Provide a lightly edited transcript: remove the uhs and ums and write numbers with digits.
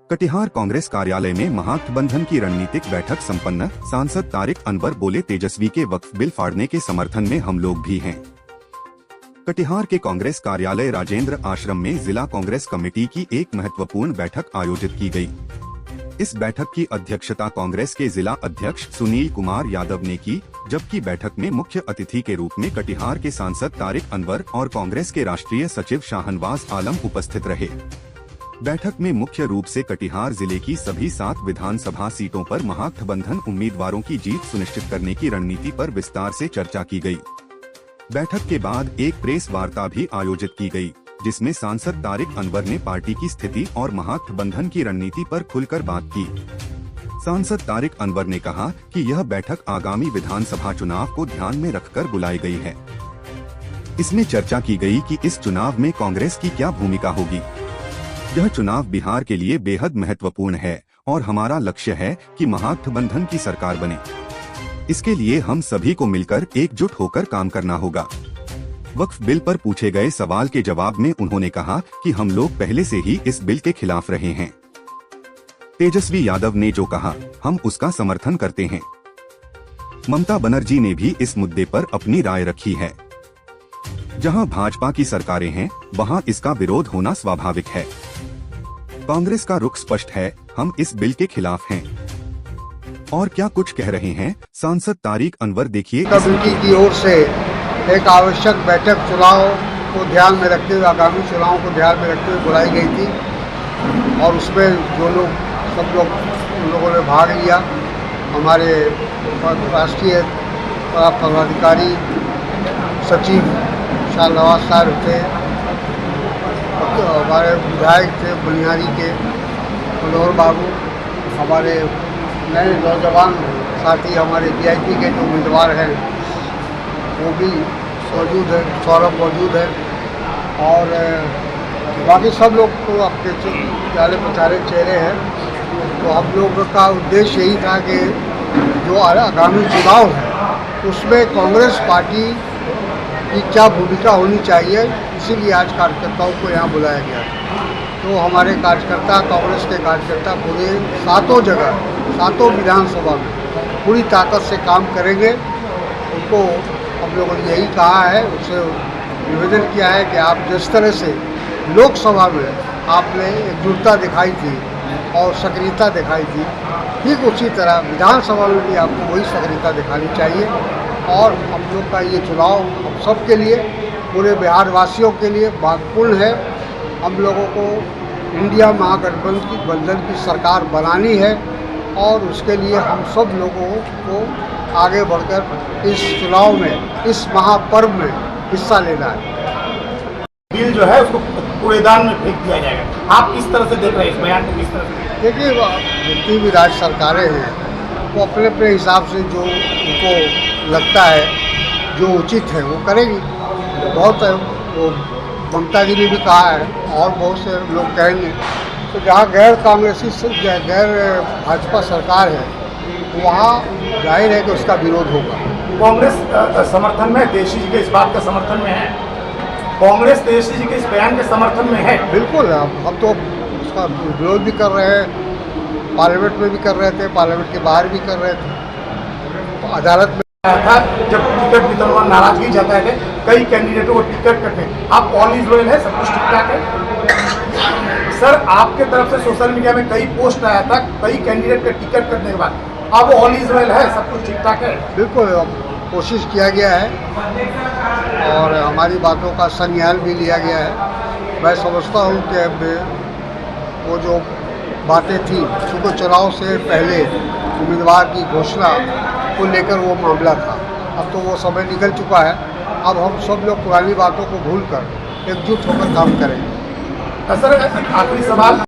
कटिहार कांग्रेस कार्यालय में महागठबंधन की रणनीतिक बैठक संपन्न। सांसद तारिक अनवर बोले, तेजस्वी के वक्फ बिल फाड़ने के समर्थन में हम लोग भी हैं। कटिहार के कांग्रेस कार्यालय राजेंद्र आश्रम में जिला कांग्रेस कमेटी की एक महत्वपूर्ण बैठक आयोजित की गई। इस बैठक की अध्यक्षता कांग्रेस के जिला अध्यक्ष सुनील कुमार यादव ने की, जबकि बैठक में मुख्य अतिथि के रूप में कटिहार के सांसद तारिक अनवर और कांग्रेस के राष्ट्रीय सचिव शाहनवाज आलम उपस्थित रहे। बैठक में मुख्य रूप से कटिहार जिले की सभी 7 विधानसभा सीटों पर महागठबंधन उम्मीदवारों की जीत सुनिश्चित करने की रणनीति पर विस्तार से चर्चा की गई। बैठक के बाद एक प्रेस वार्ता भी आयोजित की गई, जिसमें सांसद तारिक अनवर ने पार्टी की स्थिति और महागठबंधन की रणनीति पर खुलकर बात की। सांसद तारिक अनवर ने कहा कि यह बैठक आगामी विधानसभा चुनाव को ध्यान में रखकर बुलाई गई है। इसमें चर्चा की गई कि इस चुनाव में कांग्रेस की क्या भूमिका होगी। यह चुनाव बिहार के लिए बेहद महत्वपूर्ण है और हमारा लक्ष्य है कि महागठबंधन की सरकार बने। इसके लिए हम सभी को मिलकर एकजुट होकर काम करना होगा। वक्फ बिल पर पूछे गए सवाल के जवाब में उन्होंने कहा कि हम लोग पहले से ही इस बिल के खिलाफ रहे हैं। तेजस्वी यादव ने जो कहा, हम उसका समर्थन करते हैं। ममता बनर्जी ने भी इस मुद्दे पर अपनी राय रखी है। जहां भाजपा की सरकारें हैं, वहां इसका विरोध होना स्वाभाविक है। कांग्रेस का रुख स्पष्ट है, हम इस बिल के खिलाफ हैं। और क्या कुछ कह रहे हैं सांसद तारिक अनवर, देखिए। कमेटी की ओर से एक आवश्यक बैठक चुनाव को ध्यान में रखते हुए, आगामी चुनाव को ध्यान में रखते हुए बुलाई गई थी और उसमें जो लोग सब लोग उन लोगों ने भाग लिया। हमारे राष्ट्रीय पदाधिकारी सचिव शाहनवाज साहब थे, हमारे विधायक थे बनिहारी के मनोहर बाबू, हमारे नए नौजवान साथी हमारे वीआईपी के जो उम्मीदवार हैं वो भी मौजूद है, सौरभ मौजूद है और बाकी सब लोग तो अपने जाने पहचाने चेहरे हैं। तो हम लोग का उद्देश्य यही था कि जो आगामी चुनाव है उसमें कांग्रेस पार्टी की क्या भूमिका होनी चाहिए, इसीलिए आज कार्यकर्ताओं को यहाँ बुलाया गया। तो हमारे कार्यकर्ता, कांग्रेस के कार्यकर्ता पूरे 7 जगह, 7 विधानसभा में पूरी ताकत से काम करेंगे। उनको हम लोगों ने यही कहा है, उससे निवेदन किया है कि आप जिस तरह से लोकसभा में आपने एकजुटता दिखाई थी और सक्रियता दिखाई थी, ठीक उसी तरह विधानसभा में भी आपको वही सक्रियता दिखानी चाहिए। और हम लोग का ये चुनाव हम सब के लिए, पूरे बिहार वासियों के लिए महत्वपूर्ण है। हम लोगों को इंडिया महागठबंधन की सरकार बनानी है और उसके लिए हम सब लोगों को आगे बढ़कर इस चुनाव में, इस महापर्व में हिस्सा लेना है। बिल जो है उसको कूड़ेदान में फेंक दिया जाएगा। आप किस तरह से देख रहे हैं इस बयान को? किस तरह से देखिए, जितनी भी राज्य सरकारें हैं वो अपने अपने हिसाब से जो उनको लगता है, जो उचित है वो करेगी। बहुत है, वो ममता जी ने भी कहा है और बहुत से लोग कहेंगे। तो जहाँ गैर कांग्रेसी गैर भाजपा सरकार है वहाँ जाहिर है कि उसका विरोध होगा। कांग्रेस समर्थन में, देशी जी के इस बात का समर्थन में है, कांग्रेस देशी जी के इस बयान के समर्थन में है। बिल्कुल, हम तो उसका विरोध भी कर रहे हैं, पार्लियामेंट में भी कर रहे थे, पार्लियामेंट के बाहर भी कर रहे थे, तो अदालत में था। जब टिकट वितरण नाराजगी जाता है, कई कैंडिडेटों को टिकट कटने, आप ऑल इज वेल है, सब कुछ ठीक ठाक है। सर, आपके तरफ से सोशल मीडिया में कई पोस्ट आया था, कई कैंडिडेट के टिकट कटने के बाद अब ऑल इज वेल है, सब कुछ ठीक ठाक है। बिल्कुल, कोशिश किया गया है और हमारी बातों का संज्ञान भी लिया गया है। मैं समझता हूँ कि वो जो बातें थी, क्योंकि चुनाव से पहले उम्मीदवार की घोषणा को लेकर वो मामला था, अब तो वो समय निकल चुका है। अब हम सब लोग पुरानी बातों को भूलकर एकजुट होकर काम करेंगे। सर, आखिरी सवाल।